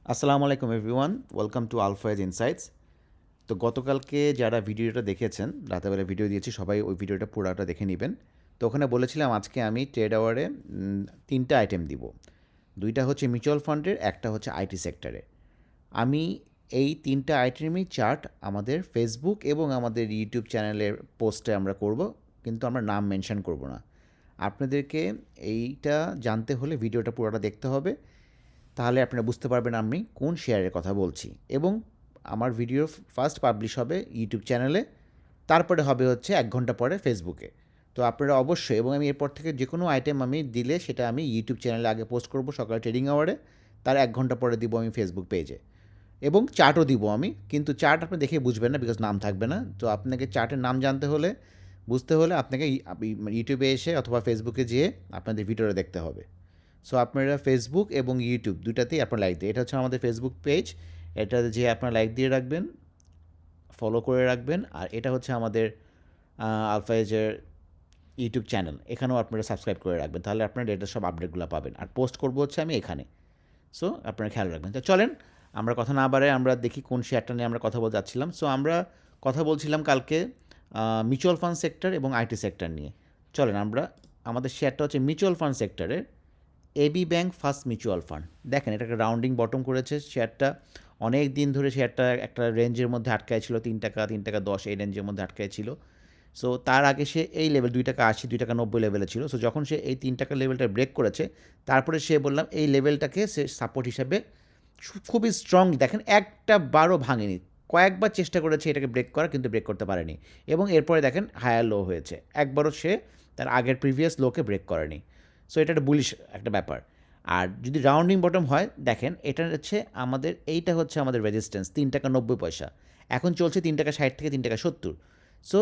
আসসালামু আলাইকুম everyone, welcome to আলফায়েজ insights. তো গতকালকে যারা ভিডিওটা দেখেছেন, রাতেবেলা ভিডিও দিয়েছি, সবাই ওই ভিডিওটা পুরাটা দেখে নেবেন। তো ওখানে বলেছিলাম আজকে আমি ট্রেড আওয়ারে 3টা আইটেম দিব। 2টা হচ্ছে মিউচুয়াল ফান্ডের, একটা হচ্ছে আইটি সেক্টরে। আমি এই 3টা আইটেমই চার্ট আমাদের ফেসবুক এবং আমাদের ইউটিউব চ্যানেলের পোস্টে আমরা করব, কিন্তু আমরা নাম মেনশন করব না। আপনাদেরকে এইটা জানতে হলে ভিডিওটা পুরোটা দেখতে হবে, তাহলে আপনারা বুঝতে পারবেন আমি কোন শেয়ারের কথা বলছি। এবং আমার ভিডিও ফার্স্ট পাবলিশ হবে ইউটিউব চ্যানেলে, তারপরে হবে হচ্ছে 1 ঘন্টা পরে ফেসবুকে। তো আপনারা অবশ্যই, এবং আমি এরপর থেকে যে কোনো আইটেম আমি দিলে সেটা আমি ইউটিউব চ্যানেলে আগে পোস্ট করব সকালে ট্রেডিং আওয়ারে, তার 1 ঘন্টা পরে দিব আমি ফেসবুক পেজে। এবং চার্টও দিব আমি, কিন্তু চার্ট আপনি দেখে বুঝবেন না, বিকজ নাম থাকবে না। তো আপনাকে চার্টের নাম জানতে হলে, বুঝতে হলে আপনাকে ইউটিউবে এসে অথবা ফেসবুকে যেয়ে আপনাদের ভিডিওটা দেখতে হবে। সো আপনারা ফেসবুক এবং ইউটিউব দুটাতেই আপনার লাইক দিয়ে, এটা হচ্ছে আমাদের ফেসবুক পেজ, এটাতে যে আপনার লাইক দিয়ে রাখবেন, ফলো করে রাখবেন। আর এটা হচ্ছে আমাদের আলফাইজের ইউটিউব চ্যানেল, এখানেও আপনারা সাবস্ক্রাইব করে রাখবেন, তাহলে আপনারা এটা সব আপডেটগুলো পাবেন। আর পোস্ট করবো হচ্ছে আমি এখানে। সো আপনারা খেয়াল রাখবেন। তো চলেন আমরা কথা না বাড়াই, আমরা দেখি কোন শেয়ারটা নিয়ে আমরা কথা বলতে যাচ্ছিলাম। সো আমরা কথা বলছিলাম কালকে মিউচুয়াল ফান্ড সেক্টর এবং আইটি সেক্টর নিয়ে। চলেন আমরা, আমাদের শেয়ারটা হচ্ছে মিউচুয়াল ফান্ড সেক্টরের AB bank first mutual fund. দেখেন এটা একটা রাউন্ডিং বটম করেছে শেয়ারটা, অনেক দিন ধরে শেয়ারটা একটা রেঞ্জের মধ্যে আটকায় ছিল, 3 টাকা 3 টাকা 10 এই রেঞ্জের মধ্যে আটকায় ছিল। সো তার আগে সে এই লেভেল 2 টাকা 80 2 টাকা 90 লেভেলে ছিল। সো যখন সে এই 3 টাকা লেভেলটা ব্রেক করেছে, তারপরে সে বললাম এই লেভেলটাকে সে সাপোর্ট হিসাবে খুবই স্ট্রং, দেখেন একটা বারও ভাঙেনি, কয়েকবার চেষ্টা করেছে এটাকে ব্রেক করা, কিন্তু ব্রেক করতে পারেনি। এবং এরপরে দেখেন হায়ার লো হয়েছে, একবারও সে তার আগের প্রিভিয়াস লোকে ব্রেক করেনি। সো এটা একটা বুলিশ একটা ব্যাপার। আর যদি রাউন্ডিং বটম হয়, দেখেন এটা হচ্ছে আমাদের, এইটা হচ্ছে আমাদের রেজিস্ট্যান্স 3 টাকা 90 পয়সা। এখন চলছে 3 টাকা 60 থেকে 3 টাকা 70। সো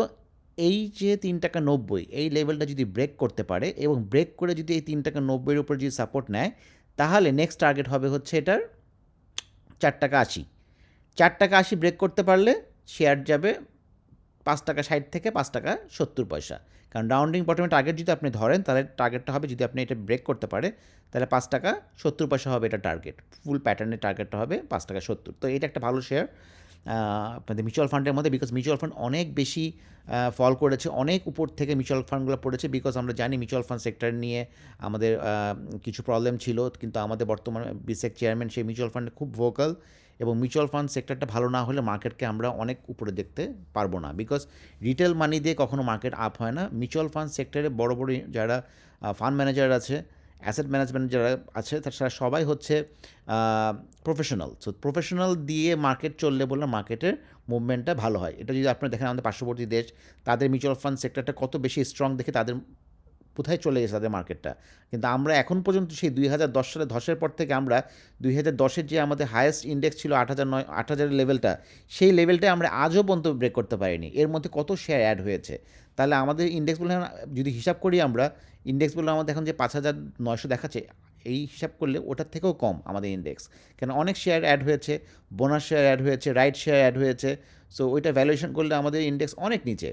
এই যে 3 টাকা 90 এই লেভেলটা যদি ব্রেক করতে পারে, এবং ব্রেক করে যদি এই 3 টাকা 90-এর উপর যদি সাপোর্ট নেয়, তাহলে নেক্সট টার্গেট হবে হচ্ছে এটার 4 টাকা 80। 4 টাকা 80 ব্রেক করতে পারলে শেয়ার যাবে 5 টাকা 60 থেকে 5 টাকা 70 পয়সা। কারণ রাউন্ডিং বটমে টার্গেট যদি আপনি ধরেন, তাহলে টার্গেটটা হবে, যদি আপনি এটা ব্রেক করতে পারে, তাহলে 5 টাকা 70 পয়সা হবে এটা টার্গেট। ফুল প্যাটার্নের টার্গেটটা হবে 5 টাকা 70। তো এটা একটা ভালো শেয়ার আপনাদের মিউচুয়াল ফান্ডের মধ্যে, বিকজ মিউচুয়াল ফান্ড অনেক বেশি ফল করেছে, অনেক উপর থেকে মিউচুয়াল ফান্ডগুলো পড়েছে। বিকজ আমরা জানি মিউচুয়াল ফান্ড সেক্টর নিয়ে আমাদের কিছু প্রবলেম ছিল, কিন্তু আমাদের বর্তমান বিসেক চেয়ারম্যান সেই মিউচুয়াল ফান্ডে খুব ভোকাল। এবং মিউচুয়াল ফান্ড সেক্টরটা ভালো না হলে মার্কেটকে আমরা অনেক উপরে দেখতে পারবো না, বিকজ রিটেল মানি দিয়ে কখনো মার্কেট আপ হয় না। মিউচুয়াল ফান্ড সেক্টরে বড় বড় যারা ফান্ড ম্যানেজার আছে, অ্যাসেট ম্যানেজমেন্ট যারা আছে, তারা সবাই হচ্ছে প্রফেশনাল। সো প্রফেশনাল দিয়ে মার্কেট চললে বললে মার্কেটের মুভমেন্টটা ভালো হয়। এটা যদি আপনারা দেখেন আমাদের পার্শ্ববর্তী দেশ, তাদের মিউচুয়াল ফান্ড সেক্টরটা কত বেশি স্ট্রং দেখে তাদের কোথায় চলে গেছে তাদের মার্কেটটা। কিন্তু আমরা এখন পর্যন্ত সেই 2010 সালে ধসের পর থেকে আমরা 2010-এর যে আমাদের হায়েস্ট ইন্ডেক্স ছিল 8,000 লেভেলটা, সেই লেভেলটা আমরা আজও পর্যন্ত ব্রেক করতে পারিনি। এর মধ্যে কত শেয়ার অ্যাড হয়েছে, তাহলে আমাদের ইন্ডেক্সগুলো যদি হিসাব করি আমরা, ইন্ডেক্সগুলো আমাদের এখন যে 5,900 দেখাচ্ছে, এই হিসাব করলে ওটার থেকেও কম আমাদের ইন্ডেক্স। কেন অনেক শেয়ার অ্যাড হয়েছে, বোনাস শেয়ার অ্যাড হয়েছে, রাইট শেয়ার অ্যাড হয়েছে। সো ওইটা ভ্যালুয়েশন করলে আমাদের ইন্ডেক্স অনেক নিচে।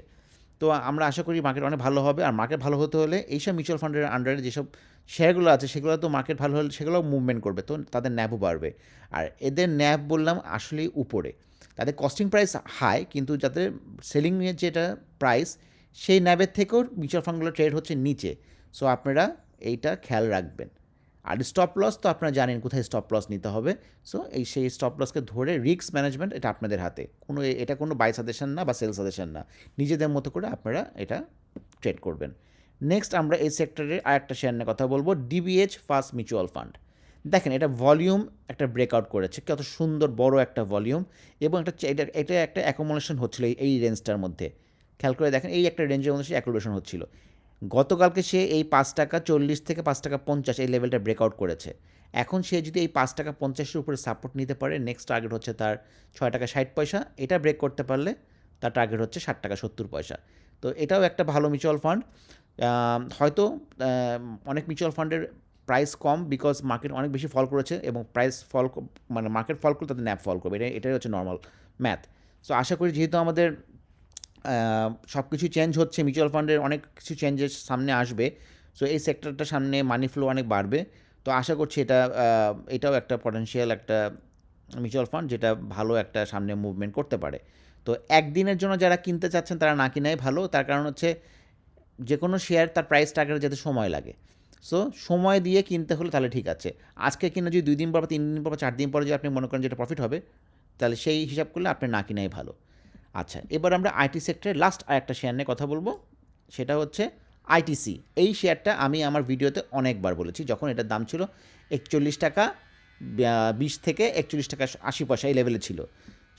তো আমরা আশা করি মার্কেট অনেক ভালো হবে। আর মার্কেট ভালো হতে হলে এইসব মিউচুয়াল ফান্ডের আন্ডারে যেসব শেয়ারগুলো আছে, সেগুলো তো মার্কেট ভালো হলে সেগুলোও মুভমেন্ট করবে, তো তাদের ন্যাবও বাড়বে। আর এদের ন্যাব বললাম আসলেই উপরে, তাদের কস্টিং প্রাইস হাই, কিন্তু যাদের সেলিংয়ের যেটা প্রাইস, সেই ন্যাবের থেকেও মিউচুয়াল ফান্ডগুলো ট্রেড হচ্ছে নিচে। সো আপনারা এইটা খেয়াল রাখবেন। আর স্টপ লস তো আপনারা জানেন কোথায় স্টপ লস নিতে হবে। সো সেই স্টপ লসকে ধরে রিস্ক ম্যানেজমেন্ট এটা আপনাদের হাতে, এটা কোনো বাই সাজেশন না বা সেল সাজেশন না, নিজেদের মতো করে আপনারা এটা ট্রেড করবেন। নেক্সট আমরা এই সেক্টরের আরেকটা শেয়ার নিয়ে কথা বলবো, ডিবিএইচ ফার্স্ট মিউচুয়াল ফান্ড। দেখেন এটা ভলিউম একটা ব্রেকআউট করেছে, কত সুন্দর বড় একটা ভলিউম, এবং এটা একটা অ্যাকোমোলেশন হচ্ছিল এই রেঞ্জটার মধ্যে। খেয়াল করে দেখেন এই একটা রেঞ্জের মধ্যে সে অ্যাকোমোলেশন হচ্ছিল। গতকালকে সে এই 5 টাকা 40 থেকে 5 টাকা 50 এই লেভেলটা ব্রেকআউট করেছে। এখন সে যদি এই 5 টাকা 50-এর উপরে সাপোর্ট নিতে পারে, নেক্সট টার্গেট হচ্ছে তার 6 টাকা 60 পয়সা। এটা ব্রেক করতে পারলে তার টার্গেট হচ্ছে 60 টাকা 70 পয়সা। তো এটাও একটা ভালো মিউচুয়াল ফান্ড। হয়তো অনেক মিউচুয়াল ফান্ডের প্রাইস কম, বিকজ মার্কেট অনেক বেশি ফল করেছে, এবং প্রাইস ফল মানে মার্কেট ফল করলে তাদের ন্যাপ ফল করবে, এটাই হচ্ছে নর্মাল ম্যাথ। সো আশা করি যেহেতু আমাদের সব কিছু চেঞ্জ হচ্ছে, মিউচুয়াল ফান্ডের অনেক কিছু চেঞ্জেস সামনে আসবে। সো এই সেক্টরটার সামনে মানি ফ্লো অনেক বাড়বে। তো আশা করছি এটাও একটা পটেনশিয়াল একটা মিউচুয়াল ফান্ড, যেটা ভালো একটা সামনে মুভমেন্ট করতে পারে। তো একদিনের জন্য যারা কিনতে চাচ্ছেন তারা না কিনাই ভালো, তার কারণ হচ্ছে যে কোনো শেয়ার তার প্রাইস টার্গেটে যেতে সময় লাগে। সো সময় দিয়ে কিনতে হলে তাহলে ঠিক আছে, আজকে কিনে যদি 2 দিন পর বা 3 দিন পর বা 4 দিন পরে যদি আপনি মনে করেন যেটা প্রফিট হবে, তাহলে সেই হিসাব করলে আপনি না কিনাই ভালো। আচ্ছা, এবার আমরা আইটি সেক্টরের লাস্ট আরেকটা শেয়ার নিয়ে কথা বলবো, সেটা হচ্ছে আইটিসি। এই শেয়ারটা আমি আমার ভিডিওতে অনেকবার বলেছি, যখন এটার দাম ছিল 41 টাকা 20 থেকে 41 টাকা 80 পয়সা এই লেভেলে ছিল।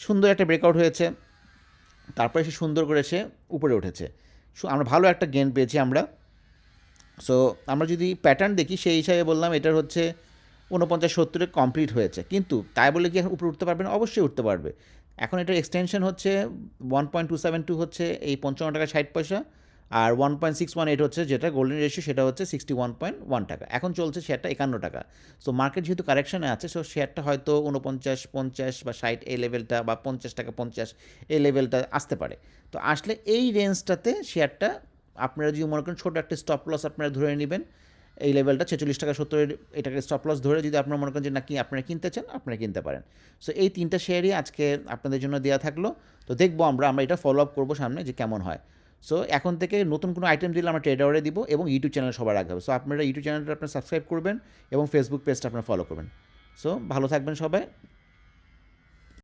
সুন্দর একটা ব্রেকআউট হয়েছে, তারপরে সে সুন্দর করে সে উপরে উঠেছে, আমরা ভালো একটা গেন পেয়েছি আমরা। সো আমরা যদি প্যাটার্ন দেখি সেই হিসাবে বললাম এটার হচ্ছে 49-70 কমপ্লিট হয়েছে, কিন্তু তাই বলে কি এখন উপরে উঠতে পারবে না? অবশ্যই উঠতে পারবে। এখন এটার এক্সটেনশন হচ্ছে 1.272 হচ্ছে এই 55 টাকা 60 পয়সা, আর 1.618 হচ্ছে যেটা গোল্ডেন রেশিও, সেটা হচ্ছে 61.1 টাকা। এখন চলছে শেয়ারটা 51 টাকা। সো মার্কেট যেহেতু কারেকশানে আছে, সো শেয়ারটা হয়তো 49, 50 বা 60 এই লেভেলটা, বা 50 টাকা 50 এই লেভেলটা আসতে পারে। তো আসলে এই রেঞ্জটাতে শেয়ারটা আপনারা যদি মনে করেন ছোটো একটা স্টপ লস আপনারা ধরে নেবেন, এই লেভেলটা 46 টাকা 70, এটাকে স্টপ লস ধরে যদি আপনারা মনে করেন যে নাকি আপনারা কিনতে চান, আপনারা কিনতে পারেন। সো এই 3টা শেয়ারই আজকে আপনাদের জন্য দেওয়া থাকলো। তো দেখবো আমরা এটা ফলো আপ করবো সামনে যে কেমন হয়। সো এখন থেকে নতুন কোনো আইটেম দিলে আমরা ট্রেড আওয়ারে দিব, এবং ইউটিউব চ্যানেল সবার আগে হবে। সো আপনারা ইউটিউব চ্যানেলটা আপনারা সাবস্ক্রাইব করবেন এবং ফেসবুক পেজটা আপনারা ফলো করবেন। সো ভালো থাকবেন সবাই।